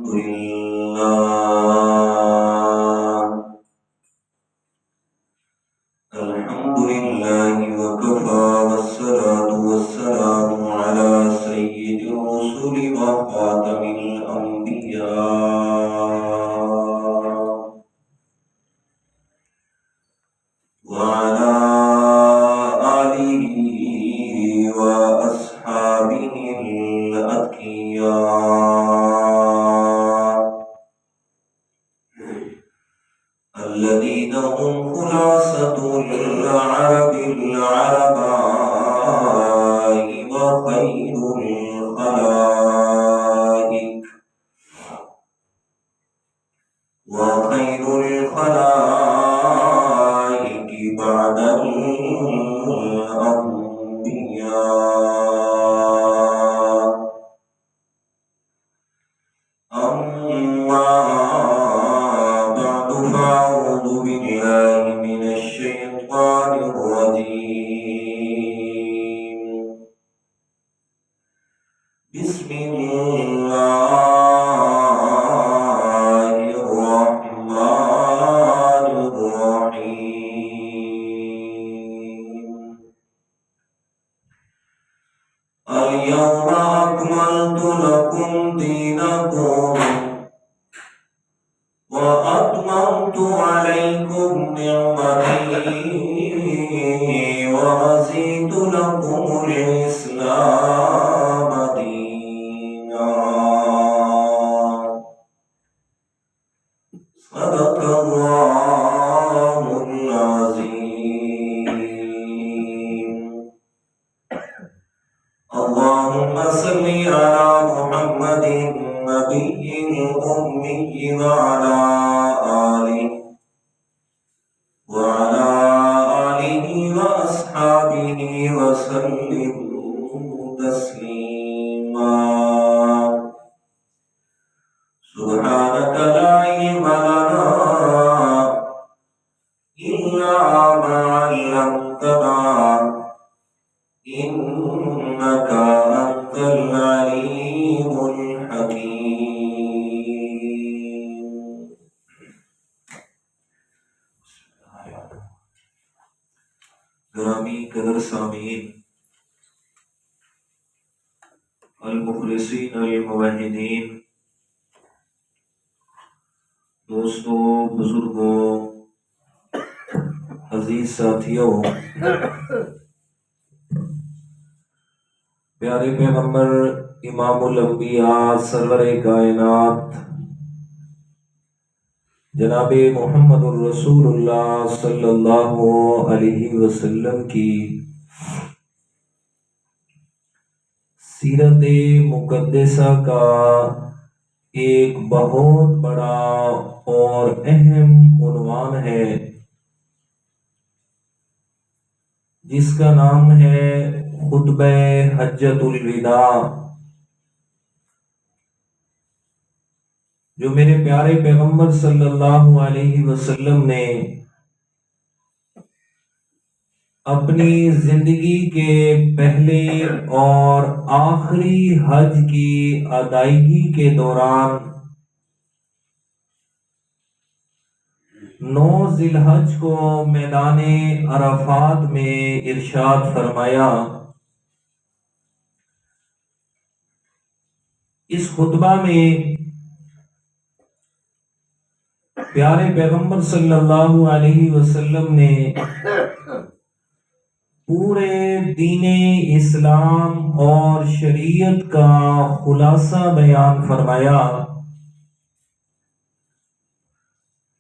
لله الحمد لله وكفى والصلاة والسلام على سيد الرسل وخاتم الأنبياء وعلى آله وأصحابه الأتقياء الذين هم خلاصة العرب العرباء وخير الخلائق بعد الأنبياء أما بعد فأعوذ بالله من الشيطان الرجيم بسم الله الرحمن الرحيم اليوم أكملت لكم دينكم وأتممت عليكم نعمتي ورضيت لكم الإسلام دينا صدق الله العظيم اللهم صل على محمد النبي الأمي وعلى آله وأصحابه وسلم تسليما سبحانك لا علم لنا إلا ما علمتنا إنك أنت العليم الحكيم. گرامی قدر سامعین، المخلصین الموحدین، دوستوں، بزرگوں، عزیز ساتھیوں، پیارے پیغمبر امام الانبیاء سرور کائنات جناب محمد الرسول اللہ صلی اللہ علیہ وسلم کی سیرت مقدسہ کا ایک بہت بڑا اور اہم عنوان ہے جس کا نام ہے خطبہ حجۃ الوداع، جو میرے پیارے پیغمبر صلی اللہ علیہ وسلم نے اپنی زندگی کے پہلے اور آخری حج کی ادائیگی کے دوران 9 ذی الحج کو میدان عرفات میں ارشاد فرمایا۔ اس خطبہ میں پیارے پیغمبر صلی اللہ علیہ وسلم نے پورے دین اسلام اور شریعت کا خلاصہ بیان فرمایا،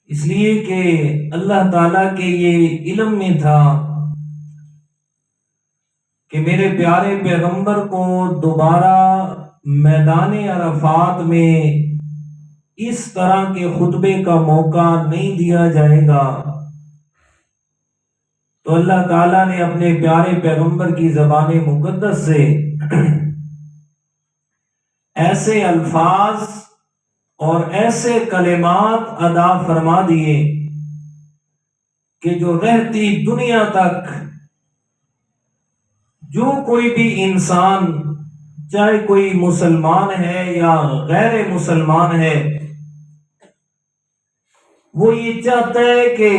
اس لیے کہ اللہ تعالیٰ کے یہ علم میں تھا کہ میرے پیارے پیغمبر کو دوبارہ میدان عرفات میں اس طرح کے خطبے کا موقع نہیں دیا جائے گا، تو اللہ تعالیٰ نے اپنے پیارے پیغمبر کی زبان مقدس سے ایسے الفاظ اور ایسے کلمات ادا فرما دیے کہ جو رہتی دنیا تک جو کوئی بھی انسان چاہے کوئی مسلمان ہے یا غیر مسلمان ہے، وہ یہ چاہتا ہے کہ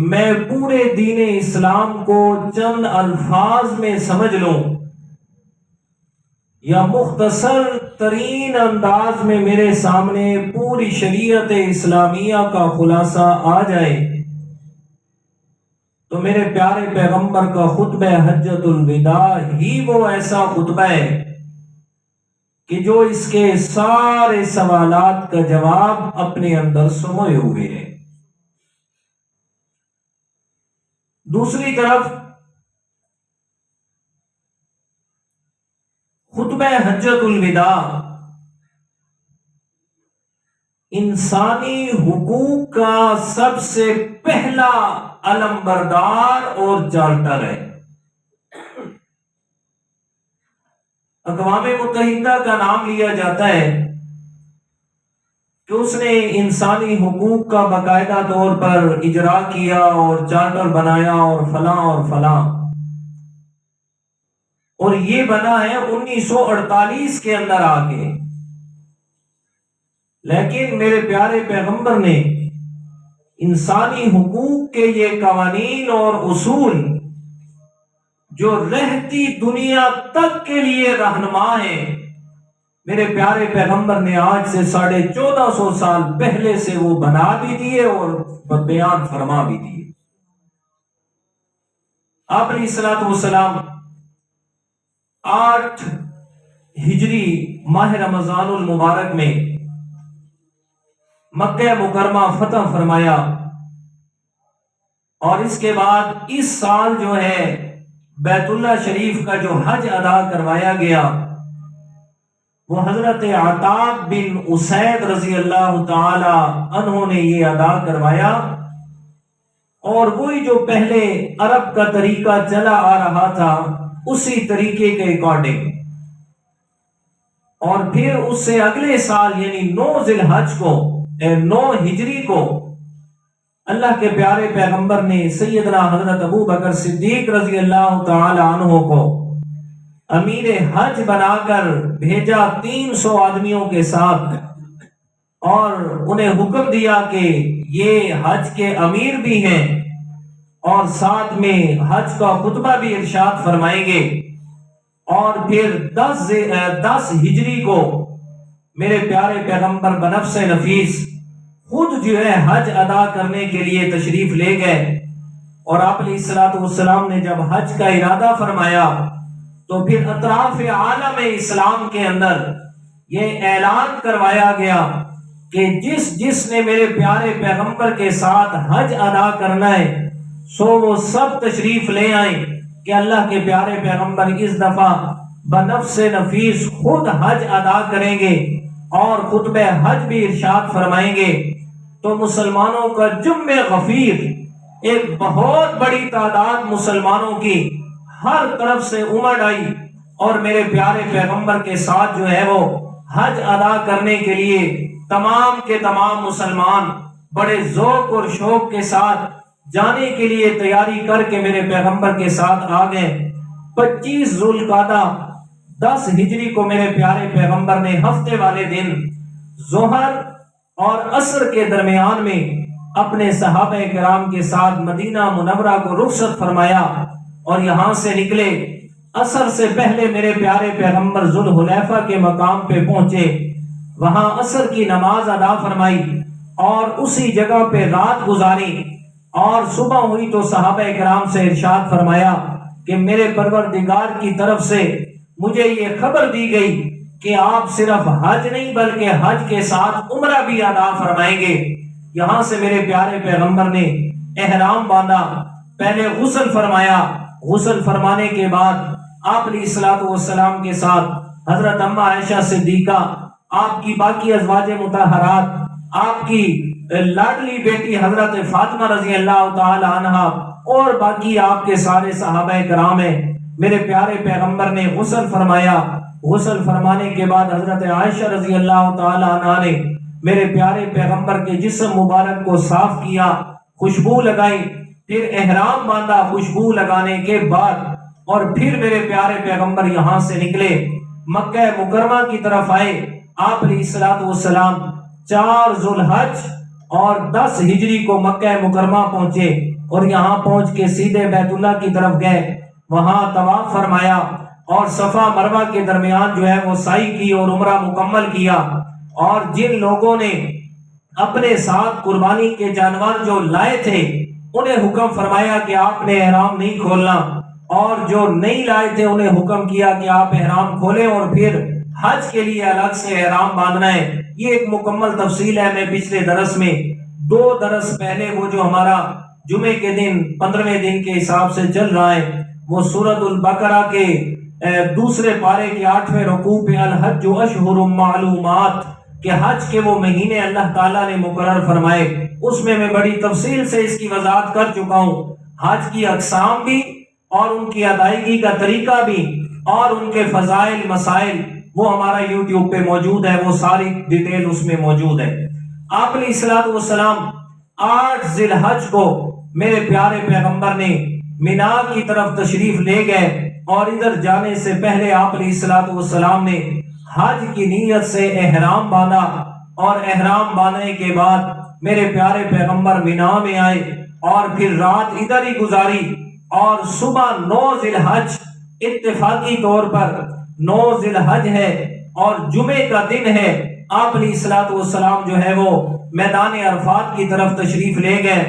میں پورے دین اسلام کو چند الفاظ میں سمجھ لوں یا مختصر ترین انداز میں میرے سامنے پوری شریعت اسلامیہ کا خلاصہ آ جائے۔ تو میرے پیارے پیغمبر کا خطبہ حجۃ الوداع ہی وہ ایسا خطبہ ہے کہ جو اس کے سارے سوالات کا جواب اپنے اندر سموئے ہوئے ہے۔ دوسری طرف خطبہ حجۃ الوداع انسانی حقوق کا سب سے پہلا علمبردار اور چارٹر ہے۔ اقوام متحدہ کا نام لیا جاتا ہے کہ اس نے انسانی حقوق کا باقاعدہ طور پر اجرا کیا اور چارٹر بنایا اور فلاں اور فلاں، اور یہ بنا ہے 1948 کے اندر آ کے۔ لیکن میرے پیارے پیغمبر نے انسانی حقوق کے یہ قوانین اور اصول جو رہتی دنیا تک کے لیے رہنما ہیں، میرے پیارے پیغمبر نے آج سے 1450 سال پہلے سے وہ بنا بھی دیے اور بیان فرما بھی دیے۔ آپ علیہ الصلوۃ والسلام 8 ہجری ماہ رمضان المبارک میں مکہ مکرمہ فتح فرمایا، اور اس کے بعد اس سال جو ہے بیت اللہ شریف کا جو حج ادا کروایا گیا وہ حضرت عتاب بن اسید رضی اللہ تعالی عنہ نے یہ ادا کروایا، اور وہی جو پہلے عرب کا طریقہ چلا آ رہا تھا اسی طریقے کے اکارڈنگ، اور پھر اس سے اگلے سال یعنی 9 ذی الحج کو 9 ہجری کو اللہ کے پیارے پیغمبر نے سیدنا حضرت ابو بکر صدیق رضی اللہ تعالی عنہ کو امیر حج بنا کر بھیجا 300 آدمیوں کے ساتھ، اور انہیں حکم دیا کہ یہ حج کے امیر بھی ہیں اور ساتھ میں حج کا خطبہ بھی ارشاد فرمائیں گے۔ اور پھر 10 ہجری کو میرے پیارے پیغمبر بنفس نفیس خود جو ہے حج ادا کرنے کے لیے تشریف لے گئے، اور آپ علیہ الصلوۃ والسلام نے جب حج کا ارادہ فرمایا تو پھر اطراف عالم اسلام کے اندر یہ اعلان کروایا گیا کہ جس نے میرے پیارے پیغمبر کے ساتھ حج ادا کرنا ہے سو وہ سب تشریف لے آئیں کہ اللہ کے پیارے پیغمبر اس دفعہ بنفس نفیس خود حج ادا کریں گے اور خطبہ حج بھی ارشاد فرمائیں گے۔ تو مسلمانوں کا جم غفیر، ایک بہت بڑی تعداد مسلمانوں کی ہر طرف سے امڑ آئی، اور میرے پیارے پیغمبر کے ساتھ جو ہے وہ حج ادا کرنے کے لیے تمام کے تمام مسلمان بڑے ذوق اور شوق کے ساتھ جانے کے لیے تیاری کر کے میرے پیغمبر کے ساتھ آ گئے۔ 25 ذوالقعدہ 10 ہجری کو میرے پیارے پیغمبر نے ہفتے والے دن ظہر اور عصر کے درمیان میں اپنے صحابہ کرام کے ساتھ مدینہ منورہ کو رخصت فرمایا اور یہاں سے نکلے۔ عصر سے پہلے میرے پیارے پیغمبر ذوالحلیفہ کے مقام پہ پہنچے، وہاں عصر کی نماز ادا فرمائی اور اسی جگہ پہ رات گزاری، اور صبح ہوئی تو صحابہ کرام سے ارشاد فرمایا کہ میرے پروردگار کی طرف سے مجھے یہ خبر دی گئی کہ آپ صرف حج نہیں بلکہ حج کے ساتھ عمرہ بھی ادا فرمائیں گے۔ یہاں سے میرے پیارے پیغمبر نے احرام باندھا، پہلے غسل فرمایا، غسل فرمانے کے بعد آپ علیہ الصلوۃ والسلام کے ساتھ حضرت اما عائشہ صدیقہ، آپ کی باقی ازواج مطہرات، آپ کی لاڈلی بیٹی حضرت فاطمہ رضی اللہ تعالی عنہ اور باقی آپ کے سارے صحابہ کرام ہیں، میرے پیارے پیغمبر نے غسل فرمایا۔ غسل فرمانے کے بعد حضرت عائشہ رضی اللہ تعالی عنہ نے میرے پیارے پیغمبر کے جسم مبارک کو صاف کیا، خوشبو لگائی، پھر احرام باندھا خوشبو لگانے کے بعد، اور پھر میرے پیارے پیغمبر یہاں سے نکلے۔ مکہ مکرمہ کی طرف آئے، آپ علیہ الصلوۃ والسلام 4 ذوالحج اور 10 ہجری کو مکہ مکرمہ پہنچے، اور یہاں پہنچ کے سیدھے بیت اللہ کی طرف گئے، وہاں طواف فرمایا اور صفا مروہ کے درمیان جو ہے وہ سعی کی اور عمرہ مکمل کیا۔ اور جن لوگوں نے اپنے ساتھ قربانی کے جانور جو لائے تھے انہیں حکم فرمایا کہ آپ نے احرام نہیں کھولنا، اور جو نہیں لائے تھے انہیں حکم کیا کہ آپ احرام کھولیں اور پھر حج کے لیے الگ سے احرام باندھنا ہے۔ یہ ایک مکمل تفصیل ہے، میں پچھلے درس میں 2 درس پہلے وہ جو ہمارا جمعے کے دن 15ویں دن کے حساب سے چل رہا ہے، وہ سورۃ البقرہ کے دوسرے پارے کے 8ویں رکوع پہ الحج اشہر معلومات کہ حج کے وہ مہینے اللہ تعالیٰ نے مقرر فرمائے، اس میں بڑی تفصیل سے اس کی وضاحت کر چکا ہوں۔ حج کی اقسام بھی اور ان کی ادائیگی کا طریقہ بھی اور ان کے فضائل مسائل وہ ہمارا یوٹیوب پہ موجود ہے، وہ ساری ڈیٹیل اس میں موجود ہے۔ آپ علیہ الصلوۃ والسلام 8 ذی الحج کو میرے پیارے پیغمبر نے مینا کی طرف تشریف لے گئے، اور ادھر جانے سے پہلے آپ علیہ الصلوۃ والسلام نے حج کی نیت سے احرام باندھا، اور احرام باندھنے کے بعد میرے پیارے پیغمبر مینا میں آئے اور پھر رات ادھر ہی گزاری، اور صبح 9 ذی الحج اتفاقی طور پر 9 ذی الحج ہے اور جمعے کا دن ہے، آپ علیہ الصلوۃ والسلام جو ہے وہ میدان عرفات کی طرف تشریف لے گئے،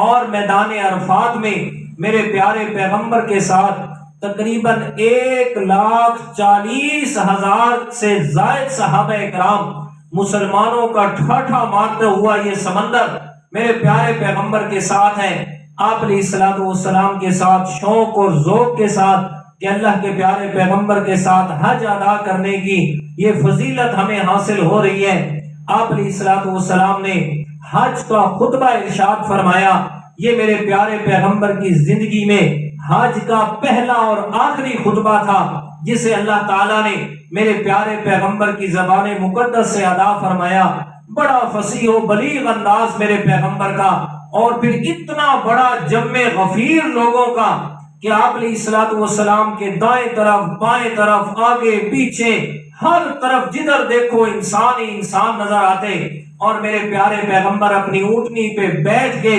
اور میدان عرفات میں میرے پیارے پیغمبر کے ساتھ تقریباً 1,40,000 سے زائد صحابہ کرام، مسلمانوں کا ٹھاٹھا مارتا ہوا یہ سمندر میرے پیارے پیغمبر کے ساتھ ہے۔ آپ علیہ الصلوۃ والسلام کے ساتھ شوق اور ذوق کے ساتھ کہ اللہ کے پیارے پیغمبر کے ساتھ حج ادا کرنے کی یہ فضیلت ہمیں حاصل ہو رہی ہے۔ آپ علیہ الصلوۃ والسلام نے حج کا خطبہ ارشاد فرمایا، یہ میرے پیارے پیغمبر کی زندگی میں حج کا پہلا اور آخری خطبہ تھا جسے اللہ تعالیٰ نے میرے پیارے پیغمبر کی زبان مقدس سے ادا فرمایا۔ بڑا فصیح و بلیغ انداز میرے پیغمبر کا، اور پھر اتنا بڑا جمع غفیر لوگوں کا کہ آپ علیہ الصلوۃ والسلام کے دائیں طرف بائیں طرف آگے پیچھے ہر طرف جدھر دیکھو انسان ہی انسان نظر آتے، اور میرے پیارے پیغمبر اپنی اونٹنی پہ بیٹھ کے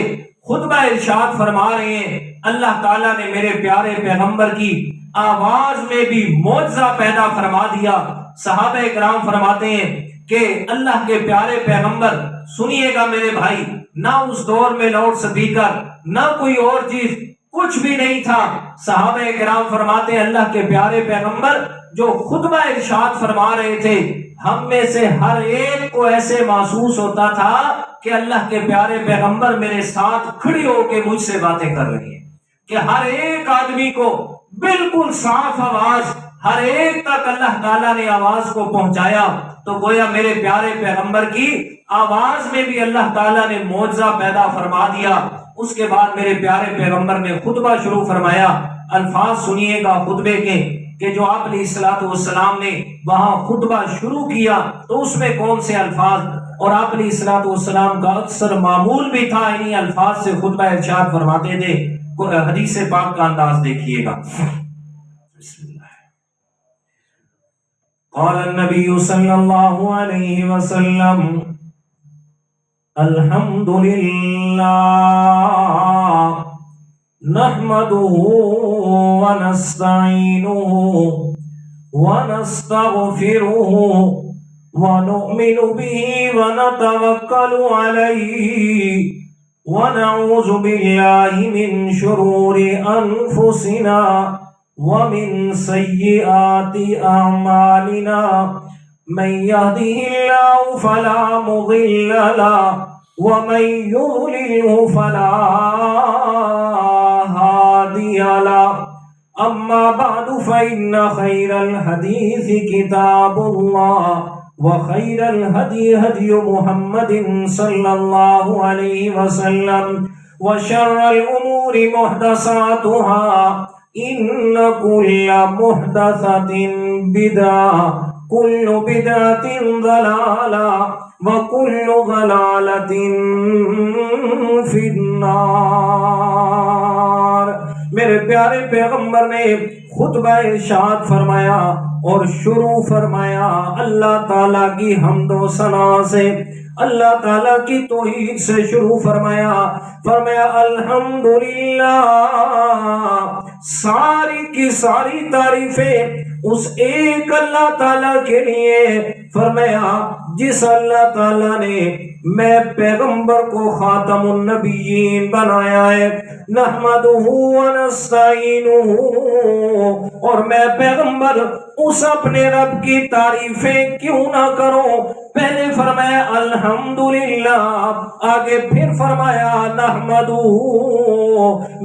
خطبہ ارشاد فرما رہے ہیں۔ اللہ تعالیٰ نے میرے پیارے پیغمبر کی آواز میں بھی معجزہ پیدا فرما دیا۔ صحابہ کرام فرماتے ہیں کہ اللہ کے پیارے پیغمبر، سنیے گا میرے بھائی، نہ اس دور میں لاؤڈ سپیکر نہ کوئی اور چیز، کچھ بھی نہیں تھا۔ صحابہ کرام فرماتے ہیں اللہ کے پیارے پیغمبر جو خطبہ ارشاد فرما رہے تھے، ہم میں سے ہر ایک کو ایسے محسوس ہوتا تھا کہ اللہ کے پیارے پیغمبر میرے ساتھ کھڑی ہو کے مجھ سے باتیں کر رہی ہیں، کہ ہر ایک آدمی کو بالکل صاف آواز، ہر ایک تک اللہ تعالیٰ نے آواز کو پہنچایا۔ تو گویا میرے پیارے پیغمبر کی آواز میں بھی اللہ تعالیٰ نے معجزہ پیدا فرما دیا۔ اس کے بعد میرے پیارے پیغمبر نے خطبہ شروع فرمایا۔ الفاظ سنیے گا خطبے کے کہ جو آپ علیہ الصلوۃ والسلام نے وہاں خطبہ شروع کیا تو اس میں کون سے الفاظ، اور آپ علیہ الصلوۃ والسلام کا اکثر معمول بھی تھا انہی الفاظ سے خطبہ ارشاد فرماتے تھے۔ حدیث پاک کا انداز دیکھیے گا۔ بسم اللہ۔ قال النبی صلی اللہ علیہ وسلم الحمد للہ نحمده ونستعینه ونستغفره ونؤمن به ونتوکل علیہ ونعوذ باللہ من شرور انفسنا ومن سیئات اعمالنا من يهده الله فلا مضل له ومن يضلله فلا هادي له اما بعد فإن خير الحديث كتاب الله وخير الهدي هدي محمد صلى الله عليه وسلم وشر الأمور محدثاتها إن كل محدثة بدعة كل بدعة ضلالة وكل ضلالة في النار۔ میرے پیارے پیغمبر نے خطبہ ارشاد فرمایا، اور شروع فرمایا اللہ تعالیٰ کی حمد و ثنا سے، اللہ تعالیٰ کی توحید سے شروع فرمایا الحمدللہ، ساری کی ساری تعریفیں اس ایک اللہ تعالیٰ کے لیے۔ فرمایا جس اللہ تعالیٰ نے میں پیغمبر کو خاتم النبیین بنایا ہے، نحمدہ ونستعینہ، اور میں پیغمبر اس اپنے رب کی تعریفیں کیوں نہ کروں؟ پہلے فرمایا الحمدللہ، آگے پھر فرمایا نحمدہ،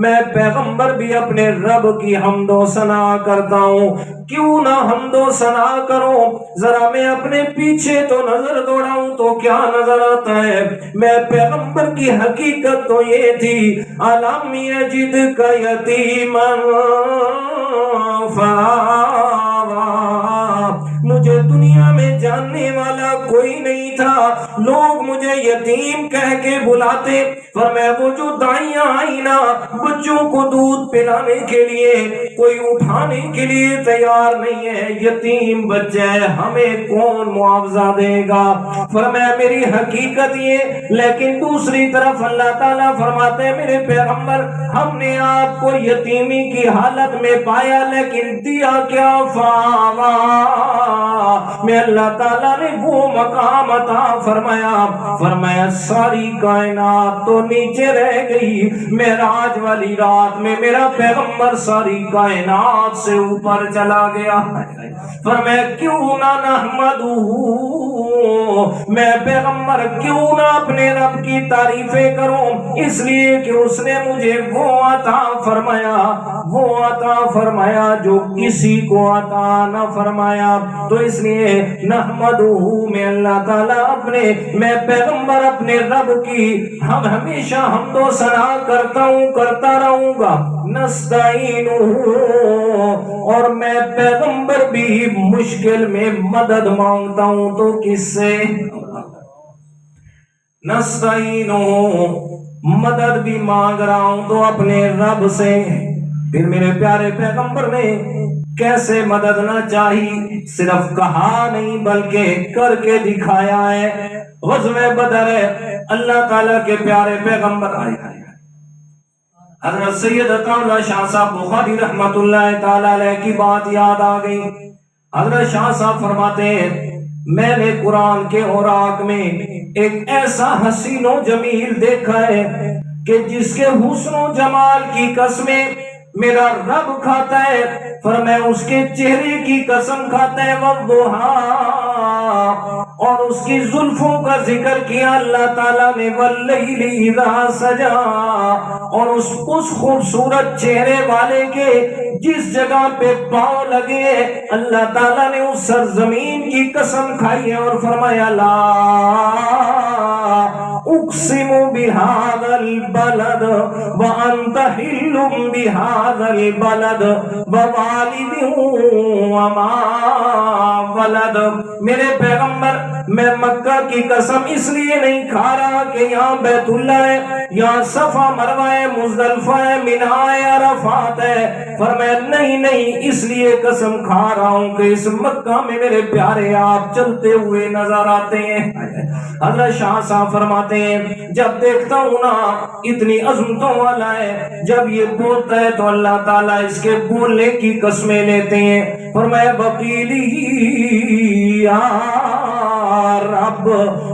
میں پیغمبر بھی اپنے رب کی حمد و ثنا کرتا ہوں، کیوں نہ حمد و ثنا کروں؟ ذرا میں اپنے پیچھے تو نظر دوڑاؤں تو کیا نظر آتا ہے؟ میں پیغمبر کی حقیقت تو یہ تھی، الم یجدک یتیما فآویٰ، مجھے دنیا میں جاننے والا کوئی نہیں تھا، لوگ مجھے یتیم کہہ کے بلاتے، فرمایا وہ جو دائیاں آئی نا بچوں کو دودھ پلانے کے لیے، کوئی اٹھانے کے لیے تیار نہیں ہے، یتیم بچہ ہے، ہمیں کون معاوضہ دے گا؟ فرمایا میری حقیقت یہ، لیکن دوسری طرف اللہ تعالیٰ فرماتے ہیں میرے پیغمبر ہم نے آپ کو یتیمی کی حالت میں پایا، لیکن دیا کیا؟ فآویٰ، میں اللہ تعالیٰ نے وہ مقام عطا فرمایا ساری کائنات تو نیچے رہ گئی، معراج والی رات میں میرا پیغمبر ساری کائنات سے اوپر چلا گیا۔ فرمایا کیوں نہ نحمدہ، میں پیغمبر کیوں نہ اپنے رب کی تعریفیں کروں؟ اس لیے کہ اس نے مجھے وہ عطا فرمایا جو کسی کو عطا نہ فرمایا، تو اس لیے نحمدہ، میں اللہ تعالیٰ میں پیغمبر اپنے رب کی ہم ہمیشہ حمد و ثنا کرتا ہوں، کرتا رہوں گا۔ نستعینہ، اور میں پیغمبر بھی مشکل میں مدد مانگتا ہوں تو کس سے؟ نستعینہ، مدد بھی مانگ رہا ہوں تو اپنے رب سے۔ پھر میرے پیارے پیغمبر نے کیسے مدد نہ چاہی، صرف کہا نہیں بلکہ کر کے دکھایا ہے۔ غزوہ بدر ہے، اللہ تعالیٰ کے پیارے پیغمبر حضرت سید عطاءاللہ شاہ صاحب بخاری رحمت اللہ تعالیٰ علیہ کی بات یاد آ گئی۔ حضرت شاہ صاحب فرماتے ہیں میں نے قرآن کے اوراق میں ایک ایسا حسین و جمیل دیکھا ہے کہ جس کے حسن و جمال کی قسمیں میرا رب کھاتا ہے، فرمایا اس کے چہرے کی قسم کھاتا ہے، والضحیٰ، اور اس کی زلفوں کا ذکر کیا اللہ تعالیٰ نے، واللیل اذا سجا، اور اس خوبصورت چہرے والے کے جس جگہ پہ پاؤں لگے اللہ تعالیٰ نے اس سرزمین کی قسم کھائی ہے اور فرمایا لا اقسم بهذا البلد وانت حل بهذا البلد ووالد وما ولد۔ میرے پیغمبر میں مکہ کی قسم اس لیے نہیں کھا رہا کہ یہاں بیت اللہ ہے، یہاں صفا مروہ ہے، مزدلفہ ہے، منی ہے، عرفات ہے، فرمایا نہیں اس لیے قسم کھا رہا ہوں کہ اس مکہ میں میرے پیارے آپ چلتے ہوئے نظر آتے ہیں۔ حضرت شاہ صاحب فرماتے ہیں جب دیکھتا ہوں نا اتنی عظمتوں والا ہے، جب یہ بولتا ہے تو اللہ تعالیٰ اس کے بولنے کی قسمیں لیتے ہیں۔ فرمایا وقیلی یا رب،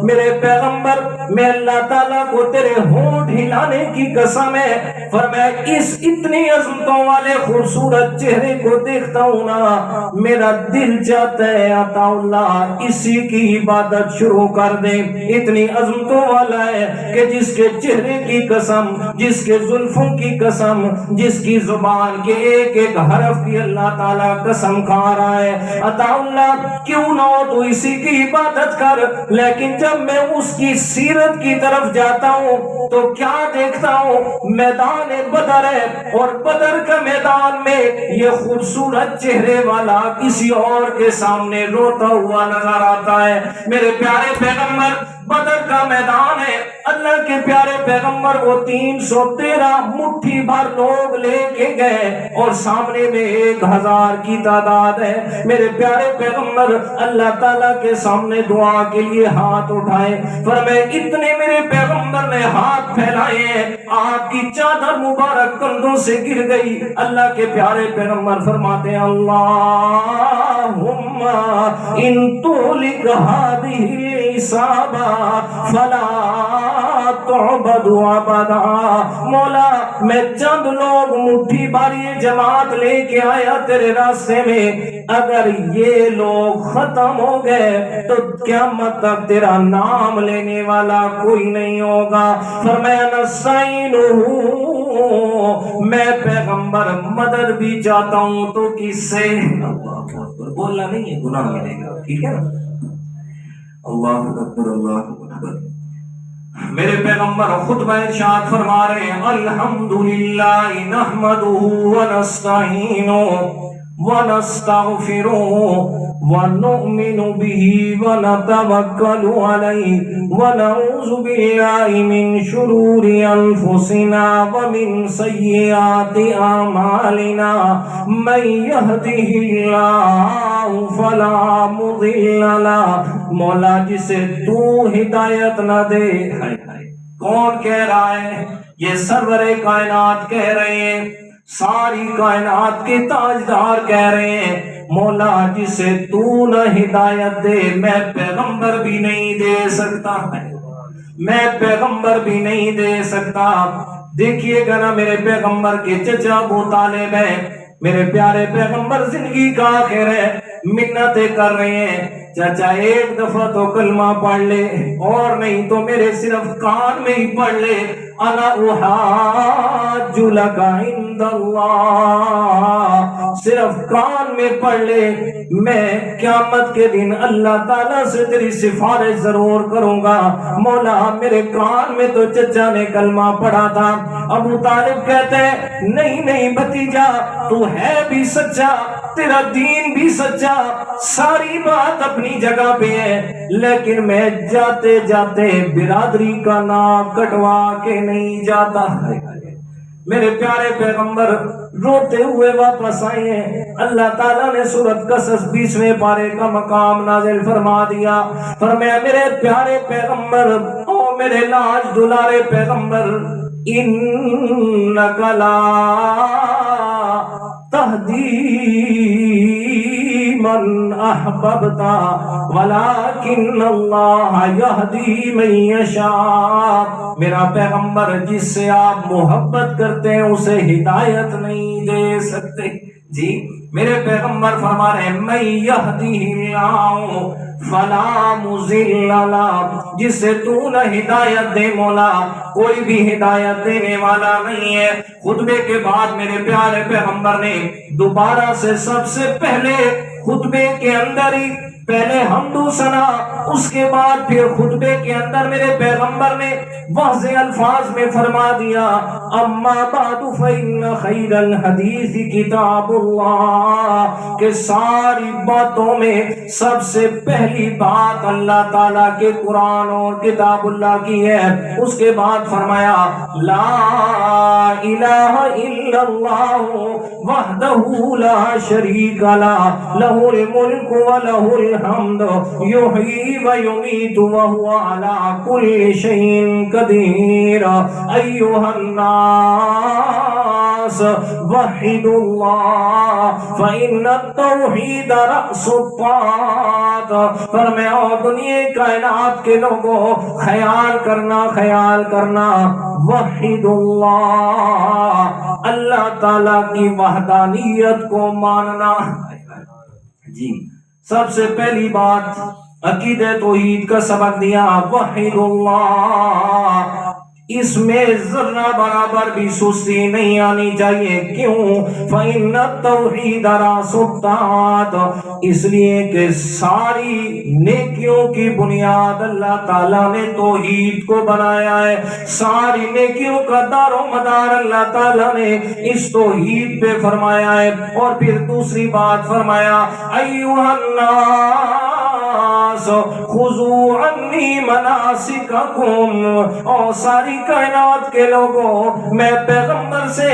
میرے پیغمبر میں اللہ تعالیٰ کو تیرے ہونٹ ہلانے کی قسم ہے، فرمایا اس اتنی عظمتوں والے خوبصورت چہرے کو دیکھتا ہوں نا میرا دل چاہتا ہے عطا اللہ اسی کی عبادت شروع کر دے۔ اتنی عظمتوں والا ہے کہ جس کے چہرے کی قسم، جس کے زلفوں کی قسم، جس کی زبان کے ایک ایک حرف کی اللہ تعالیٰ قسم کھا رہا ہے، عطا اللہ کیوں نہ ہو تو اسی کی عبادت کر۔ لیکن جب میں اس کی سیرت کی طرف جاتا ہوں تو کیا دیکھتا ہوں؟ میدان بدر ہے اور بدر کا میدان میں یہ خوبصورت چہرے والا کسی اور کے سامنے روتا ہوا نظر آتا ہے۔ میرے پیارے پیغمبر بدر کا میدان ہے، اللہ کے پیارے پیغمبر وہ 313 مٹھی بھر لوگ لے کے گئے اور سامنے میں 1000 کی تعداد ہے. میرے پیارے پیغمبر اللہ تعالیٰ کے سامنے دعا کے لیے ہاتھ اٹھائے. فرمائے اتنے میرے پیغمبر نے ہاتھ پھیلائے ہیں آپ کی چادر مبارک کندھوں سے گر گئی. اللہ کے پیارے پیغمبر فرماتے ہیں اللہم ان تولک هذه العصابہ فلا تعبد عبدا. مولا میں چند لوگ مٹھی بھر یہ جماعت لے کے آیا تیرے راستے میں, اگر یہ لوگ ختم ہو گئے تو قیامت تک تیرا نام لینے والا کوئی نہیں ہوگا. فرمایا نستعینہ, میں پیغمبر مدد بھی چاہتا ہوں تو کس سے؟ بولنا نہیں ہے, گناہ ملے گا, ٹھیک ہے نا. اللہ اکبر اللہ اکبر. میرے پیغمبر خطبہ ارشاد فرما رہے ہیں الحمدللہ نحمدہ ونستعینہ ونستغفرہ ونؤمن به ونتوکل علیہ ونعوذ باللہ من شرور انفسنا ومن سیئات اعمالنا من یہدہ اللہ فلا مضل لہ. مولا جسے تو ہدایت نہ دے, کون کہہ رہا ہے؟ یہ سرور کائنات کہہ رہے ہیں, ساری کائنات کے تاجدار کہہ رہے ہیں مولا جسے تو نہ ہدایت دے میں پیغمبر بھی نہیں دے سکتا, میں پیغمبر بھی نہیں دے سکتا. دیکھیے گا نا میرے پیغمبر کے چچا ابو طالب ہیں, میرے پیارے پیغمبر زندگی کا آخر ہے, منتیں کر رہے ہیں چچا ایک دفعہ تو کلمہ پڑھ لے, اور نہیں تو میرے صرف کان میں ہی پڑھ لے, انا احاج لک عند اللہ, صرف کان میں پڑھ لے, میں قیامت کے دن اللہ تعالیٰ سے تیری سفارش ضرور کروں گا. مولا میرے کان میں تو چچا نے کلمہ پڑھا تھا. ابو طالب کہتے ہیں نہیں نہیں بھتیجا, تو ہے بھی سچا, تیرا دین بھی سچا, ساری بات اپنی جگہ پہ ہے, لیکن میں جاتے جاتے برادری کا نام کٹوا کے نہیں جاتا. میرے پیارے پیغمبر روتے ہوئے واپس آئے ہیں. اللہ تعالیٰ نے سورۃ قصص 20ویں پارے کا مقام نازل فرما دیا. فرمایا میرے پیارے پیغمبر, او میرے لاج دلارے پیغمبر, انک لا تہدی من احببتا ولکن اللہ یہدی من یشاء. میرا پیغمبر جس سے آپ محبت کرتے ہیں اسے ہدایت نہیں دے سکتے. جی میرے پیغمبر فرما رہے ہیں من یہدی اللہ فلا مضل لہ, جسے تو نہ ہدایت دے مولا کوئی بھی ہدایت دینے والا نہیں ہے. خطبے کے بعد میرے پیارے پیغمبر نے دوبارہ سے سب سے پہلے خطبے کے اندر ہی پہلے حمد و ثنا, اس کے بعد پھر خطبے کے اندر میرے پیغمبر نے واضح الفاظ میں فرما دیا اما بعد فإن خیر الحدیث کتاب اللہ, کہ ساری باتوں میں سب سے پہلی بات اللہ تعالیٰ کے قرآن اور کتاب اللہ کی ہے. اس کے بعد فرمایا لا الہ الا اللہ وحدہ لا شریک لہ لہ الملک ولہ الحمد یحیی ویمیت وہو علی کل شیء قدیر. ایھا الناس وحدوا اللہ فإن التوحید رأس الطاعات. فرمایا دنیا کائنات کے لوگوں خیال کرنا وحید اللہ, اللہ تعالیٰ کی وحدانیت کو ماننا. جی سب سے پہلی بات عقیدہ توحید کا سبق دیا وحید اللہ, اس میں ذرہ برابر بھی سستی نہیں آنی چاہیے. کیوں؟ فإن التوحید رأس الطاعات, اس لیے کہ ساری نیکیوں کی بنیاد اللہ تعالیٰ نے توحید کو بنایا ہے. ساری نیکیوں کا دار و مدار اللہ تعالیٰ نے اس توحید پہ فرمایا ہے. اور پھر دوسری بات فرمایا ایھا الناس الناس خذوا عنی مناسککم، اور ساری کائنات کے لوگوں میں پیغمبر سے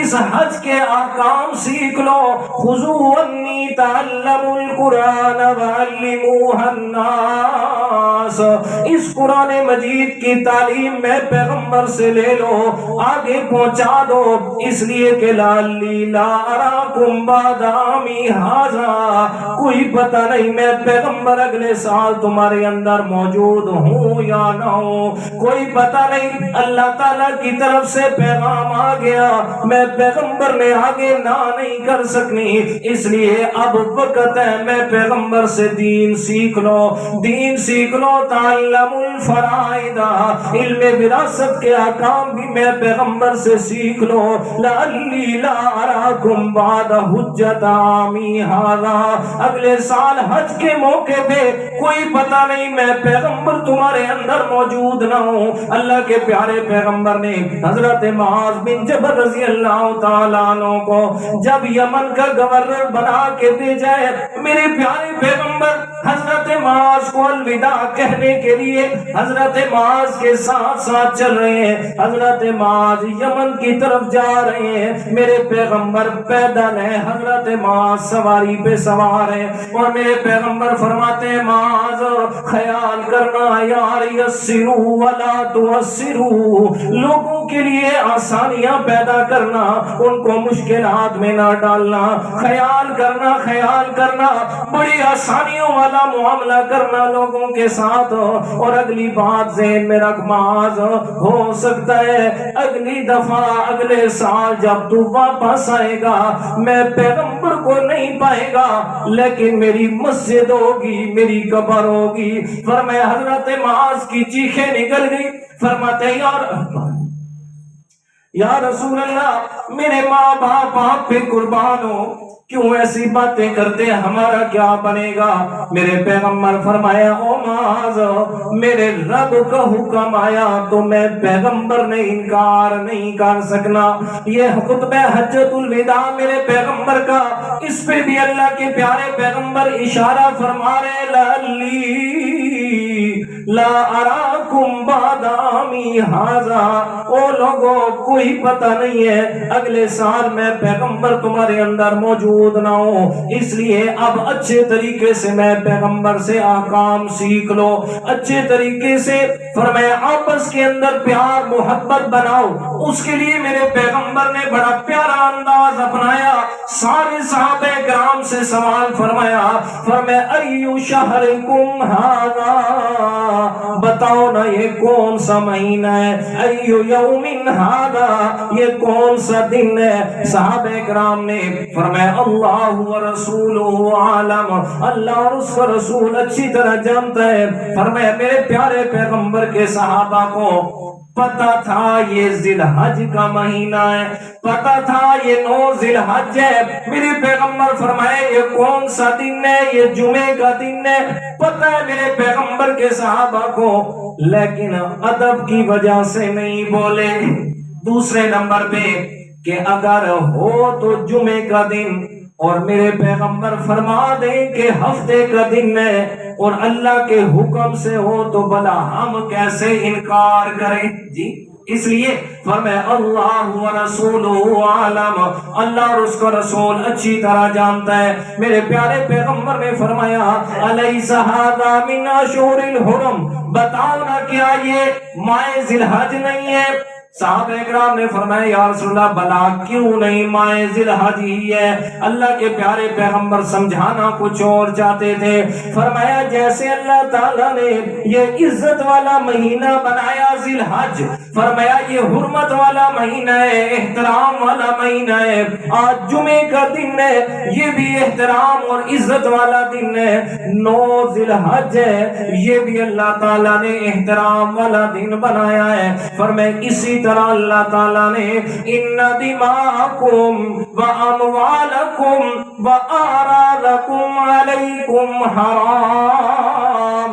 اس حج کے احکام سیکھ لو. خذوا عنی تعلموا القرآن وعلموه الناس، اس قرآن مجید کی تعلیم میں پیغمبر سے لے لو، آگے پہنچا دو، اس لیے کہ لعلی لا اراکم بعد عامی ھذا، کوئی پتہ نہیں میں پیغمبر اگلے سال تمہارے اندر موجود ہوں یا نہ ہوں، کوئی پتہ نہیں اللہ تعالیٰ کی طرف سے پیغام آ گیا، میں پیغمبر نے آگے نہ نہیں کر سکنی، اس لیے اب وقت ہے میں پیغمبر سے دین سیکھ لو، دین سیکھ لو. تعلم الفرائض، علم وراثت کے احکام بھی میں پیغمبر سے سیکھ لو. لعلی لا اراکم بعد حجت عامی ھذا، اگلے سال حج کے موقع پہ کوئی پتہ نہیں میں پیغمبر تمہارے اندر موجود نہ ہوں. اللہ کے پیارے پیغمبر نے حضرت معاذ بن جبل رضی اللہ تعالیٰ عنہ کو جب یمن کا گورنر بنا کے بھیجا ہے، میرے پیارے پیغمبر حضرت معاذ کو الوداع کہنے کے لیے حضرت معاذ کے ساتھ ساتھ چل رہے ہیں. حضرت معاذ یمن کی طرف جا رہے ہیں، میرے پیغمبر پیدل ہیں، حضرت معاذ سواری پہ سوار ہیں، اور میرے پیغمبر فرماتے ہیں معاذ خیال کرنا یار، یسروا ولا تعسروا، لوگوں کے لیے آسانیاں پیدا کرنا، ان کو مشکلات میں نہ ڈالنا، خیال کرنا بڑی آسانیوں والا معاملہ کرنا لوگوں کے ساتھ. اور اگلی بات ذہن میں رکھ معاذ، ہو سکتا ہے اگلی دفعہ اگلے سال جب تو واپس آئے گا میں پیغمبر کو نہیں پائے گا، لیکن میری مسجد ہوگی، میری قبر ہوگی. فرمایا حضرت معاذ کی چیخیں نکل گئی، فرماتے یا رسول اللہ میرے ماں باپ آپ پہ قربان ہو، کیوں ایسی باتیں کرتے ہیں، ہمارا کیا بنے گا؟ میرے پیغمبر فرمایا او معاذ، میرے رب کا حکم آیا تو میں پیغمبر نے انکار نہیں کر سکنا. یہ خطبہ حجۃ الوداع میرے پیغمبر کا، اس پہ بھی اللہ کے پیارے پیغمبر اشارہ فرما رہے لعلی لا اراکم بعد عامی ھذا، او لوگوں کوئی پتہ نہیں ہے اگلے سال میں پیغمبر تمہارے اندر موجود نہ ہوں، اس لیے اب اچھے طریقے سے میں پیغمبر سے احکام سیکھ لو، اچھے طریقے سے. فرمایا آپس کے اندر پیار محبت بناؤ، اس کے لیے میرے پیغمبر نے بڑا پیارا انداز اپنایا. سارے صحابہ کرام سے سوال فرمایا ایو شہرکم ھذا، بتاؤ نا یہ کون سا مہینہ ہے، ایو یوم ھذا، یہ کون سا دن ہے؟ صحابہ کرام نے فرمایا اللہ ورسولہ عالم، اللہ اور اس کا رسول اچھی طرح جانتا ہے. فرمایا میرے پیارے پیغمبر کے صحابہ کو پتا تھا یہ ذی الحج کا مہینہ ہے، پتا تھا یہ 9 ذی الحج ہے. میرے پیغمبر فرمائے یہ کون سا دن ہے، یہ جمعے کا دن ہے، پتا ہے میرے پیغمبر کے صحابہ کو، لیکن ادب کی وجہ سے نہیں بولے. دوسرے نمبر پہ کہ اگر ہو تو جمعے کا دن اور میرے پیغمبر فرما دیں کہ ہفتے کا دن ہے اور اللہ کے حکم سے ہو تو بلا ہم کیسے انکار کریں جی. اس لیے فرمایا اللہ ورسولہ عالم، اللہ اور اس کا رسول اچھی طرح جانتا ہے. میرے پیارے پیغمبر نے فرمایا الیس ھذا من اشہر الحرم، بتاؤ نا کیا یہ ماہ ذی الحج نہیں ہے؟ صحابہ اکرام نے فرمایا یا رسول اللہ بلا کیوں نہیں، ماہ ذی الحج ہی ہے. اللہ کے پیارے پیغمبر سمجھانا کچھ اور چاہتے تھے. فرمایا جیسے اللہ تعالیٰ نے یہ عزت والا مہینہ بنایا ذی الحج، فرمایا یہ حرمت والا مہینہ ہے، احترام والا مہینہ ہے. آج جمعے کا دن ہے، یہ بھی احترام اور عزت والا دن ہے. 9 ذی الحج ہے، یہ بھی اللہ تعالیٰ نے احترام والا دن بنایا ہے. فرمایا اسی طرح اللہ تعالیٰ نے ان دماءکم و اموالکم و اعراضکم علیکم حرام،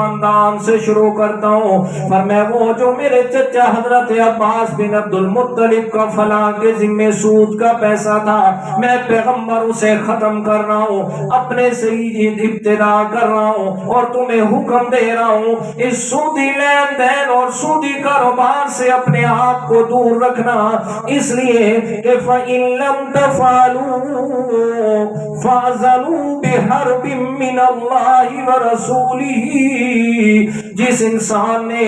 خاندان سے شروع کرتا ہوں. فرمایا وہ جو میرے چچا حضرت عباس بن عبد المطلب کا فلاں کے ذمہ سود کا پیسہ تھا، میں پیغمبر اسے ختم کر رہا ہوں، اپنے سے ہی ابتدا کر رہا ہوں اور تمہیں حکم دے رہا ہوں اس سودی لین دین اور سودی کاروبار سے اپنے آپ کو دور رکھنا، اس لیے کہ فَإِن لَمْ تَفْعَلُوا فَأْذَنُوا بِحَرْبٍ مِّنَ اللَّهِ وَرَسُولِهِ. جس انسان نے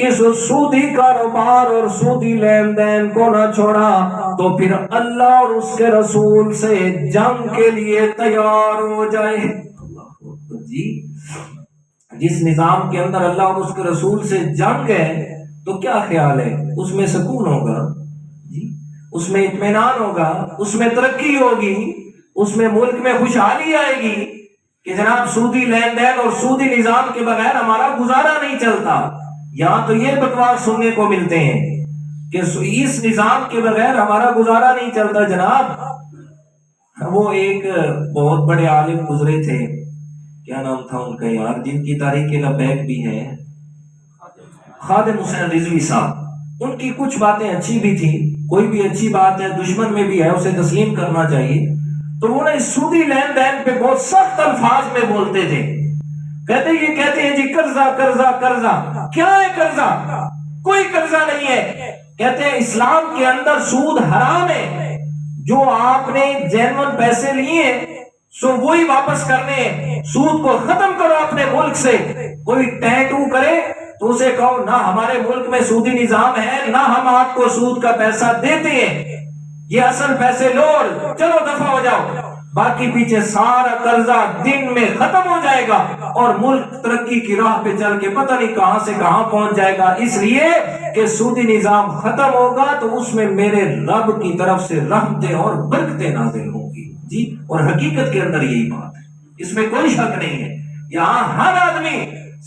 اس سودی کاروبار اور سودی لین دین کو نہ چھوڑا تو پھر اللہ اور اس کے رسول سے جنگ کے لیے تیار ہو جائے. جی جس نظام کے اندر اللہ اور اس کے رسول سے جنگ ہے تو کیا خیال ہے اس میں سکون ہوگا؟ جی اس میں اطمینان ہوگا، اس میں ترقی ہوگی، اس میں ملک میں خوشحالی آئے گی کہ جناب سودی لین دین اور سودی نظام کے بغیر ہمارا گزارا نہیں چلتا. یہاں تو یہ بکواس سننے کو ملتے ہیں کہ اس نظام کے بغیر ہمارا گزارا نہیں چلتا. جناب وہ ایک بہت بڑے عالم گزرے تھے، کیا نام تھا ان کا یار، جن کی تاریخ لبیک بھی ہے، خادم حسین رضوی صاحب. ان کی کچھ باتیں اچھی بھی تھی، کوئی بھی اچھی بات ہے دشمن میں بھی ہے اسے تسلیم کرنا چاہیے. تو وہ سودی لین دین پہ بہت سخت الفاظ میں بولتے تھے. کہتے ہیں جی قرضہ قرضہ قرضہ. کیا ہے قرضہ؟ کوئی قرضہ نہیں ہے. کہتے ہیں اسلام کے اندر سود حرام ہے. جو آپ نے جینون پیسے لیے سو وہی واپس کرنے. سود کو ختم کرو اپنے ملک سے. کوئی ٹیٹو کرے تو اسے کہو نہ ہمارے ملک میں سودی نظام ہے، نہ ہم آپ کو سود کا پیسہ دیتے ہیں، یہ اصل پیسے لو چلو دفع ہو جاؤ. باقی پیچھے سارا قرضہ دن میں ختم ہو جائے گا اور ملک ترقی کی راہ پہ چل کے پتہ نہیں کہاں سے کہاں پہنچ جائے گا. اس لیے کہ سودی نظام ختم ہوگا تو اس میں میرے رب کی طرف سے رحمتیں اور برکتیں نازل ہوں گی. جی اور حقیقت کے اندر یہی بات ہے، اس میں کوئی شک نہیں ہے. یہاں ہر آدمی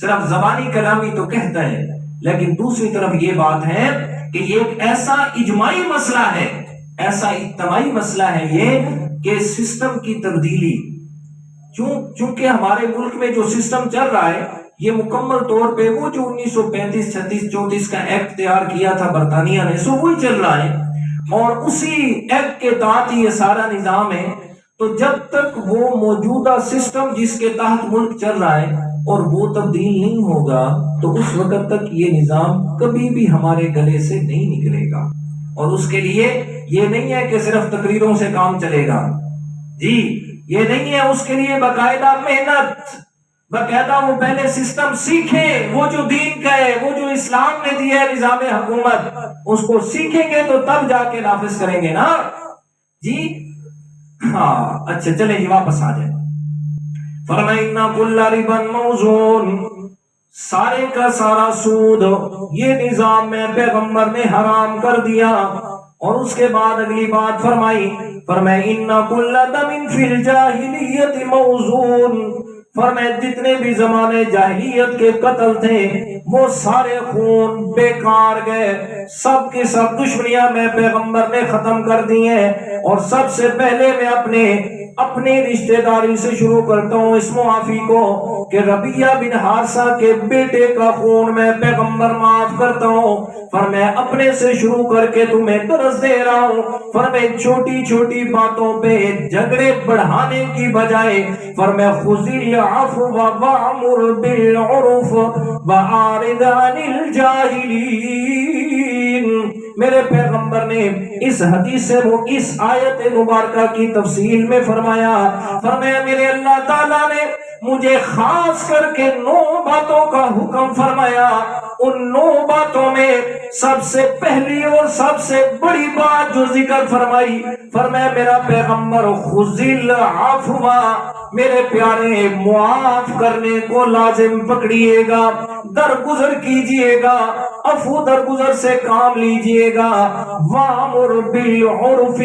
صرف زبانی کلامی تو کہتا ہے، لیکن دوسری طرف یہ بات ہے کہ یہ ایک ایسا اجماعی مسئلہ ہے، ایسا اجتماعی مسئلہ ہے یہ کہ سسٹم کی تبدیلی. چونکہ ہمارے ملک میں جو سسٹم چل رہا ہے یہ مکمل طور پہ وہ جو 1935 36 34 کا ایکٹ تیار کیا تھا برطانیہ نے سو وہی چل رہا ہے اور اسی ایکٹ کے تحت یہ سارا نظام ہے. تو جب تک وہ موجودہ سسٹم جس کے تحت ملک چل رہا ہے اور وہ تبدیل نہیں ہوگا تو اس وقت تک یہ نظام کبھی بھی ہمارے گلے سے نہیں نکلے گا. اور اس کے لیے یہ نہیں ہے کہ صرف تقریروں سے کام چلے گا. جی یہ نہیں ہے، اس کے لیے باقاعدہ محنت، باقاعدہ وہ پہلے سسٹم سیکھے، وہ جو دین کا ہے، وہ جو اسلام نے دیا ہے نظام حکومت، اس کو سیکھیں گے تو تب جا کے نافذ کریں گے نا. جی ہاں اچھا چلیں جی واپس آ جائیں. فرمائنا کل ربا موزون، سارے کا سارا سود یہ نظام میں پیغمبر نے حرام کر دیا. اور اس کے بعد اگلی بات فرمائی ان کل دم فی الجاہلیت موزون. فرمائے جتنے بھی زمانے جاہلیت کے قتل تھے وہ سارے خون بیکار گئے، سب کے سب دشمنیاں میں پیغمبر نے ختم کر دی ہیں. اور سب سے پہلے میں اپنے رشتہ داری سے شروع کرتا ہوں اس معافی کو کہ ربیہ بن حارثہ کے بیٹے کا خون میں پیغمبر معاف کرتا ہوں. فرمایا اپنے سے شروع کر کے تمہیں درس دے رہا ہوں. فرمایا چھوٹی چھوٹی باتوں پہ جھگڑے بڑھانے کی بجائے فرمایا خذ العفو وامر بالعرف واعرض عن الجاہلین. میرے پیغمبر نے اس حدیث سے وہ اس آیت مبارکہ کی تفصیل میں فرمایا میرے اللہ تعالیٰ نے مجھے خاص کر کے 9 باتوں کا حکم فرمایا. ان 9 باتوں میں سب سے پہلی اور سب سے بڑی بات جو ذکر فرمایا میرا پیغمبر خذ العفو، میرے پیارے معاف کرنے کو لازم پکڑیے گا، درگزر کیجئے گا، عفو درگزر سے کام لیجئے گا. وامر بالعرف،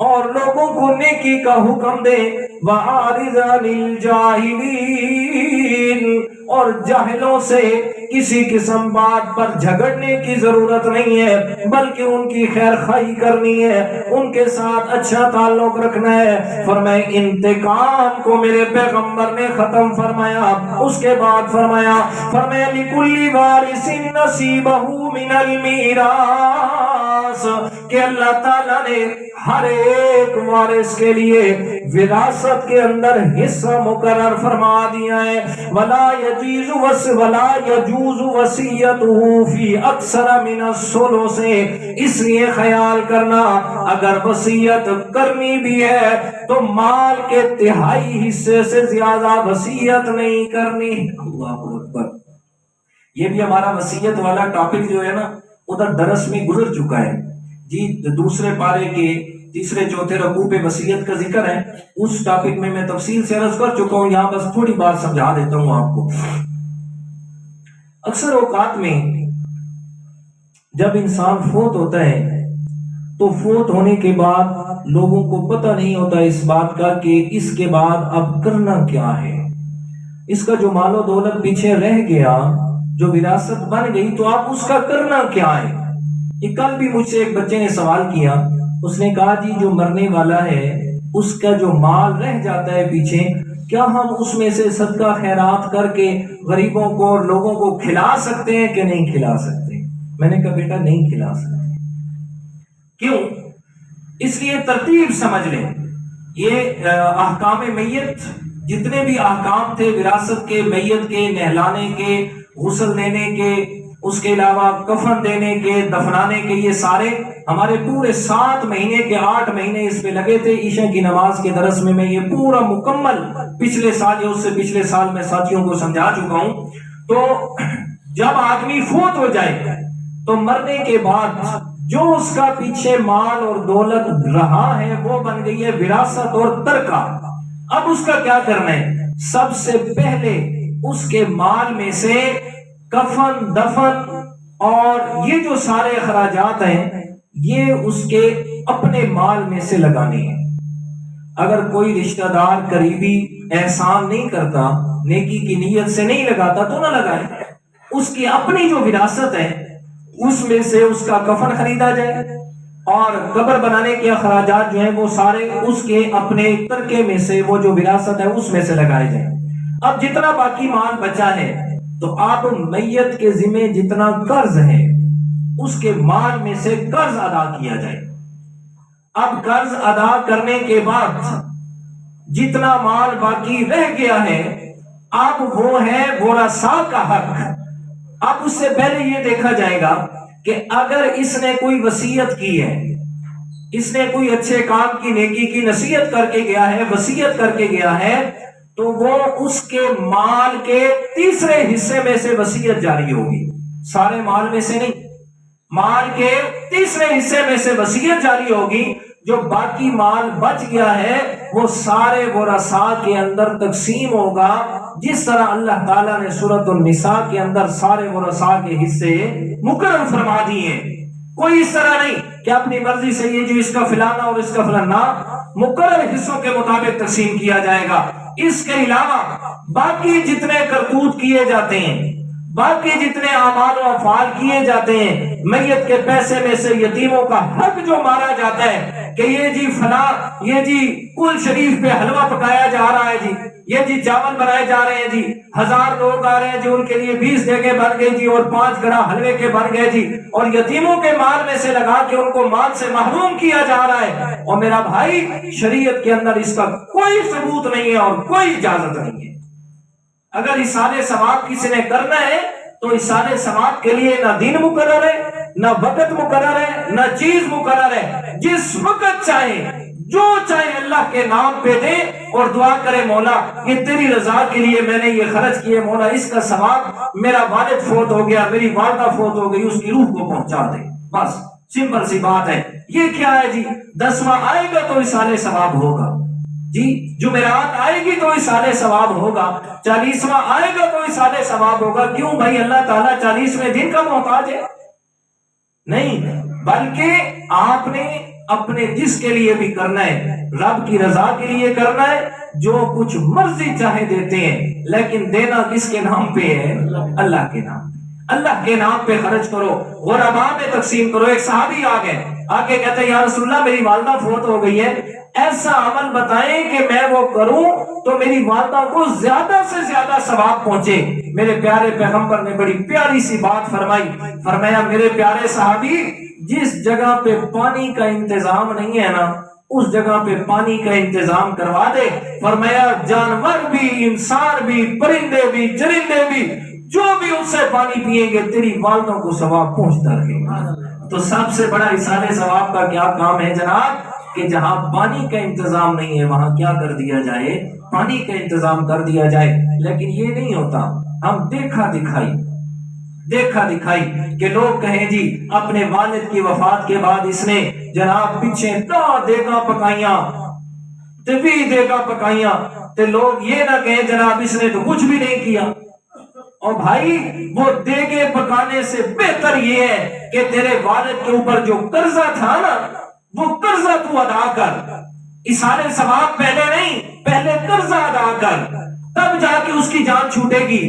اور لوگوں کو نیکی کا حکم دے. وَأَعْرِضْ عَنِ الْجَاهِلِينَ، اور جاہلوں سے کسی قسم بات پر جھگڑنے کی ضرورت نہیں ہے، بلکہ ان کی خیر خواہی کرنی ہے، ان کے ساتھ اچھا تعلق رکھنا ہے۔ فرمائے انتقام کو میرے پیغمبر نے ختم فرمایا، اس کے بعد فرمایا لِكُلِّ وَارِثٍ نَصِيبَهُ مِنَ الْمِيرَاثِ کہ اللہ تعالیٰ نے ہر ایک وارث کے لیے وراثت کے اندر حصہ مقرر فرما دیا ہے۔ وَلَا يَجُوزُ وَصِيَّتُهُ فِي أَكْثَرَ مِنَ الثُّلُثِ اس لیے خیال کرنا اگر وصیت کرنی بھی ہے تو مال کے تہائی حصے سے زیادہ وصیت نہیں کرنی۔ اللہ اکبر۔ یہ بھی ہمارا وصیت والا ٹاپک جو ہے نا ادھر درس میں گزر چکا ہے جی، دوسرے پارے کے تیسرے چوتھے رکوع پہ وصیت کا ذکر ہے، اس ٹاپک میں تفصیل سے عرض کر چکا ہوں، یہاں بس تھوڑی بات سمجھا دیتا ہوں آپ کو۔ اکثر اوقات میں جب انسان فوت ہوتا ہے تو فوت ہونے کے بعد لوگوں کو پتہ نہیں ہوتا اس بات کا کہ اس کے بعد اب کرنا کیا ہے، اس کا جو مال و دولت پیچھے رہ گیا، جو وراثت بن گئی، تو اب اس کا کرنا کیا ہے۔ یہ کل بھی مجھ سے ایک بچے نے سوال کیا، اس نے کہا جی جو مرنے والا ہے اس کا جو مال رہ جاتا ہے پیچھے، کیا ہم اس میں سے صدقہ خیرات کر کے غریبوں کو اور لوگوں کو کھلا سکتے ہیں کہ نہیں کھلا سکتے؟ میں نے کہا بیٹا نہیں کھلا سکتے۔ کیوں؟ اس لیے ترتیب سمجھ لیں، یہ احکام میت جتنے بھی احکام تھے وراثت کے، میت کے نہلانے کے، غسل دینے کے، اس کے علاوہ کفن دینے کے، دفنانے کے، یہ سارے ہمارے پورے 7 مہینے کے 8 مہینے اس پہ لگے تھے۔ عشاء کی نماز کے درس میں یہ پورا مکمل پچھلے سال یا اس سے پچھلے سال میں ساتھیوں کو سمجھا چکا ہوں۔ تو جب آدمی فوت ہو جائے تو مرنے کے بعد جو اس کا پیچھے مال اور دولت رہا ہے وہ بن گئی ہے وراثت اور ترکہ۔ اب اس کا کیا کرنا ہے؟ سب سے پہلے اس کے مال میں سے کفن، دفن اور یہ جو سارے اخراجات ہیں یہ اس کے اپنے مال میں سے لگانے ہیں۔ اگر کوئی رشتہ دار قریبی احسان نہیں کرتا، نیکی کی نیت سے نہیں لگاتا تو نہ لگائے، اس کی اپنی جو وراثت ہے اس میں سے اس کا کفن خریدا جائے اور قبر بنانے کے اخراجات جو ہیں وہ سارے اس کے اپنے ترکے میں سے، وہ جو وراثت ہے اس میں سے لگائے جائیں۔ اب جتنا باقی مال بچا ہے تو آپ میت کے ذمہ جتنا قرض ہے اس کے مال میں سے قرض ادا کیا جائے۔ اب قرض ادا کرنے کے بعد جتنا مال باقی رہ گیا ہے اب وہ ہے ورثاء کا حق۔ اب اس سے پہلے یہ دیکھا جائے گا کہ اگر اس نے کوئی وصیت کی ہے، اس نے کوئی اچھے کام کی نیکی کی نصیحت کر کے گیا ہے، وصیت کر کے گیا ہے، تو وہ اس کے مال کے تیسرے حصے میں سے وصیت جاری ہوگی، سارے مال میں سے نہیں، مال کے تیسرے حصے میں سے وصیت جاری ہوگی۔ جو باقی مال بچ گیا ہے وہ سارے ورثاء کے اندر تقسیم ہوگا، جس طرح اللہ تعالیٰ نے سورۃ النساء کے اندر سارے ورثاء کے حصے مقرر فرما دیے ہیں۔ کوئی اس طرح نہیں کہ اپنی مرضی سے یہ جو اس کا فلانا اور اس کا فلانا، مقرر حصوں کے مطابق تقسیم کیا جائے گا۔ اس کے علاوہ باقی جتنے کرتوت کیے جاتے ہیں، باقی جتنے اعمال و افعال کیے جاتے ہیں، میت کے پیسے میں سے یتیموں کا حق جو مارا جاتا ہے کہ یہ جی فلاں، یہ جی کل شریف پہ حلوہ پکایا جا رہا ہے جی، یہ جی چاول بنائے جا رہے ہیں جی، 1000 لوگ آ رہے ہیں جی، ان کے لیے 20 جگہ بن گئی جی اور 5 گڑا حلوے کے بن گئے جی، اور یتیموں کے مال میں سے لگا کے ان کو مال سے محروم کیا جا رہا ہے، اور میرا بھائی شریعت کے اندر اس کا کوئی ثبوت نہیں ہے اور کوئی اجازت نہیں ہے۔ اگر اصالِ ثواب کسی نے کرنا ہے تو اصالِ ثواب کے لیے نہ دن مقرر ہے، نہ وقت مقرر ہے، نہ چیز مقرر ہے، جس وقت چاہے جو چاہے اللہ کے نام پہ دے اور دعا کرے مولا یہ تیری رضا کے لیے میں نے یہ خرچ کیے، مولا اس کا ثواب، میرا والد فوت ہو گیا، میری والدہ فوت ہو گئی، اس کی روح کو پہنچا دے، بس سمپل سی بات ہے۔ یہ کیا ہے جی، 10واں آئے گا تو اصالِ ثواب ہوگا جی، جمعرات آئے گی تو اصالِ ثواب ہوگا، 40واں آئے گا تو اصالِ ثواب ہوگا۔ کیوں بھائی اللہ تعالیٰ 40ویں دن کا محتاج ہے؟ نہیں، بلکہ آپ نے اپنے جس کے لیے بھی کرنا ہے رب کی رضا کے لیے کرنا ہے، جو کچھ مرضی چاہے دیتے ہیں، لیکن دینا کس کے نام پہ ہے؟ اللہ کے نام، اللہ کے نام پہ خرچ کرو، غرباء میں تقسیم کرو۔ ایک صحابی آگے کہتے ہیں یا رسول اللہ میری والدہ فوت ہو گئی ہے، ایسا عمل بتائیں کہ میں وہ کروں تو میری والدہ کو زیادہ سے زیادہ ثواب پہنچے۔ میرے پیارے پیغمبر نے بڑی پیاری سی بات فرمائی، فرمایا میرے پیارے صحابی، جس جگہ پہ پانی کا انتظام نہیں ہے نا اس جگہ پہ پانی کا انتظام کروا دے۔ فرمایا جانور بھی، انسان بھی، پرندے بھی، چرندے بھی، جو بھی اس سے پانی پیئیں گے تیری والدوں کو ثواب پہنچتا رہے گا۔ تو سب سے بڑا اصالہ ثواب کا کیا کام ہے جناب؟ کہ جہاں پانی کا انتظام نہیں ہے وہاں کیا کر دیا جائے؟ پانی کا انتظام کر دیا جائے۔ لیکن یہ نہیں ہوتا، ہم دیکھا دکھائی کہ لوگ کہیں جی اپنے والد کی وفات کے بعد اس نے جناب پیچھے دیگا پکائیاں تے لوگ یہ نہ کہیں جناب اس نے تو کچھ بھی نہیں کیا۔ اور بھائی وہ دیگے پکانے سے بہتر یہ ہے کہ تیرے والد کے اوپر جو قرضہ تھا نا وہ قرضہ تو ادا کر۔ اصالہ ثواب پہلے نہیں، پہلے قرضہ ادا کر، تب جا کے اس کی جان چھوٹے گی۔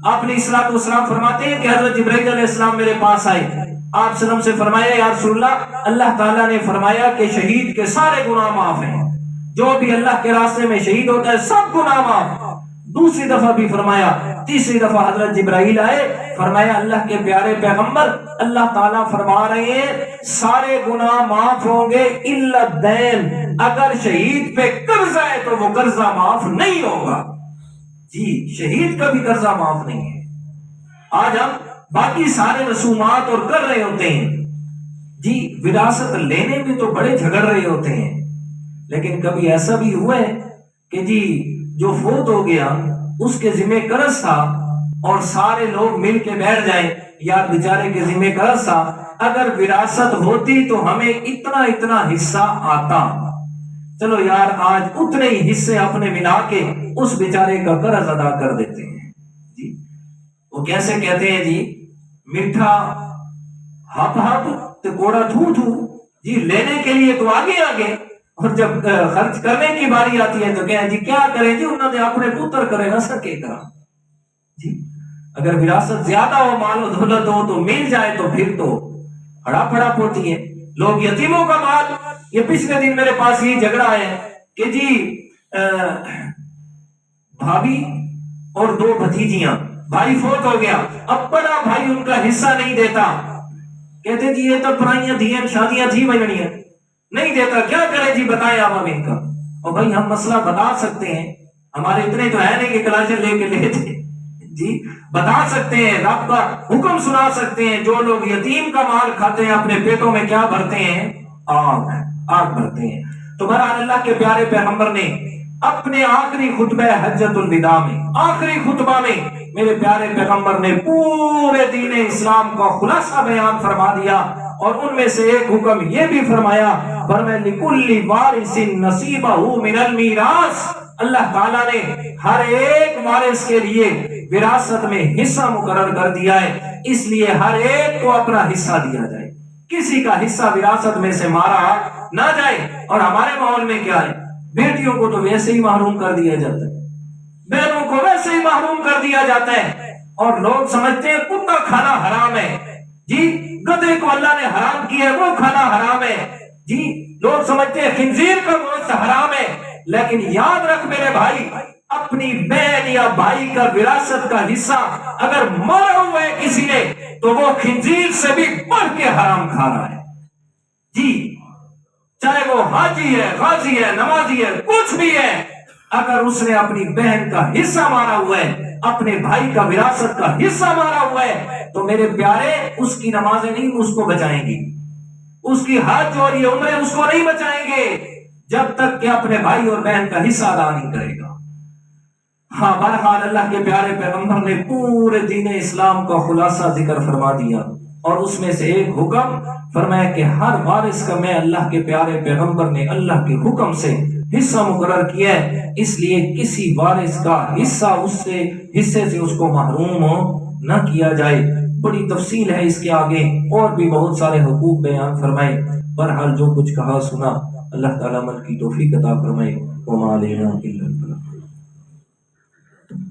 آپ نے الصلوۃ والسلام فرماتے ہیں کہ حضرت جبرائیل علیہ السلام میرے پاس آئے، آپ سلام سے فرمایا یا رسول اللہ تعالیٰ نے فرمایا کہ شہید کے سارے گناہ معاف ہیں، جو بھی اللہ کے راستے میں شہید ہوتا ہے سب گناہ معاف۔ دوسری دفعہ بھی فرمایا، تیسری دفعہ حضرت جبرائیل آئے، فرمایا اللہ کے پیارے پیغمبر اللہ تعالیٰ فرما رہے ہیں سارے گناہ معاف ہوں گے الا الدین، اگر شہید پہ قرضہ ہے تو وہ قرضہ معاف نہیں ہوگا۔ جی شہید کا بھی قرضہ معاف نہیں ہے۔ آج ہم باقی سارے رسومات اور کر رہے ہوتے ہیں جی، وراثت لینے میں تو بڑے جھگڑ رہے ہوتے ہیں، لیکن کبھی ایسا بھی ہوا ہے کہ جی جو فوت ہو گیا اس کے ذمہ قرض تھا اور سارے لوگ مل کے بیٹھ جائیں یار بیچارے کے ذمہ قرض تھا، اگر وراثت ہوتی تو ہمیں اتنا حصہ آتا، چلو یار آج اتنے ہی حصے اپنے ملا کے اس بیچارے کا قرض ادا کر دیتے ہیں۔ جی وہ کیسے کہتے ہیں جی، میٹھا ہپ تے کوڑا تھو جی، لینے کے لیے تو آگے اور جب خرچ کرنے کی باری آتی ہے تو کہیں جی کیا کریں جی انہوں نے اپنے پتر کرے نہ سکے کرا۔ جی اگر وراثت زیادہ ہو، مال و دولت ہو تو مل جائے تو پھر تو ہڑپ ہوتی ہے۔ لوگ یتیموں کا مال، یہ پچھلے دن میرے پاس یہ جھگڑا ہے کہ جی بھابھی اور 2 بھتیجیاں، بھائی فوت ہو گیا، اب بڑا بھائی ان کا حصہ نہیں دیتا، کہتے جی یہ تو پرائیاں دھیاں شادیاں تھی بننیاں نہیں دیتا، کیا کرے جی بتائیں آپ ہمیں کا۔ اور بھائی ہم مسئلہ بتا سکتے ہیں، ہمارے اتنے تو ہے نہیں کہ کلاشن لے کے لے تھے جی، بتا سکتے ہیں، رب کا حکم سنا سکتے ہیں۔ جو لوگ یتیم کا مال کھاتے ہیں اپنے پیٹوں میں کیا بھرتے ہیں؟ آگ بھرتے ہیں۔ تو بہرحال اللہ کے پیارے پیغمبر نے اپنے آخری خطبہ حجۃ الوداع میں، آخری خطبہ میں میرے پیارے پیغمبر نے پورے دین اسلام کا خلاصہ بیان فرما دیا، اور ان میں سے ایک حکم یہ بھی فرمایا، فرمایا لِكُلِّ وَارِثٍ نَصِيبَهُ مِنَ الْمِيرَاثِ، اللہ تعالیٰ نے ہر ایک وارث کے لیے وراثت میں حصہ مقرر کر دیا ہے، اس لیے ہر ایک کو اپنا حصہ دیا جائے، کسی کا حصہ وراثت میں سے مارا نہ جائے۔ اور ہمارے ماحول میں کیا ہے، بیٹیوں کو تو ویسے ہی محروم کر دیا جاتا ہے، بہنوں کو ویسے ہی محروم کر دیا جاتا ہے، اور لوگ سمجھتے ہیں کتا کھانا حرام ہے، جی گدھے کو اللہ نے حرام کیا ہے وہ کھانا حرام ہے، جی لوگ سمجھتے ہیں خنزیر کا گوشت حرام ہے، لیکن یاد رکھ میرے بھائی، اپنی بہن یا بھائی کا وراثت کا حصہ اگر مارا ہوا ہے کسی نے تو وہ خنزیر سے بھی بڑھ کے حرام کھا رہا ہے۔ جی چاہے وہ حاجی ہے، غازی ہے، نمازی ہے، کچھ بھی ہے، اگر اس نے اپنی بہن کا حصہ مارا ہوا ہے، اپنے بھائی کا وراثت کا حصہ مارا ہوا ہے، تو میرے پیارے اس کی نمازیں نہیں اس کو بچائیں گی، اس کی حج اور یہ عمریں اس کو نہیں بچائیں گے جب تک کہ اپنے بھائی اور بہن کا حصہ ادا نہیں کرے گا۔ ہاں بہرحال اللہ کے پیارے پیغمبر نے پورے دین اسلام کا خلاصہ ذکر فرما دیا، اور اس میں سے ایک حکم فرمایا کہ ہر وارث کا میں اللہ کے پیارے پیغمبر نے اللہ کے حکم سے حصہ مقرر کیا ہے، اس لیے کسی وارث کا حصے سے اس کو محروم نہ کیا جائے۔ بڑی تفصیل ہے اس کے آگے، اور بھی بہت سارے حقوق بیان فرمائے۔ بہرحال جو کچھ کہا سنا اللہ تعالیٰ عمل کی توفیق عطا فرمائے. وما علینا الا البلاغ.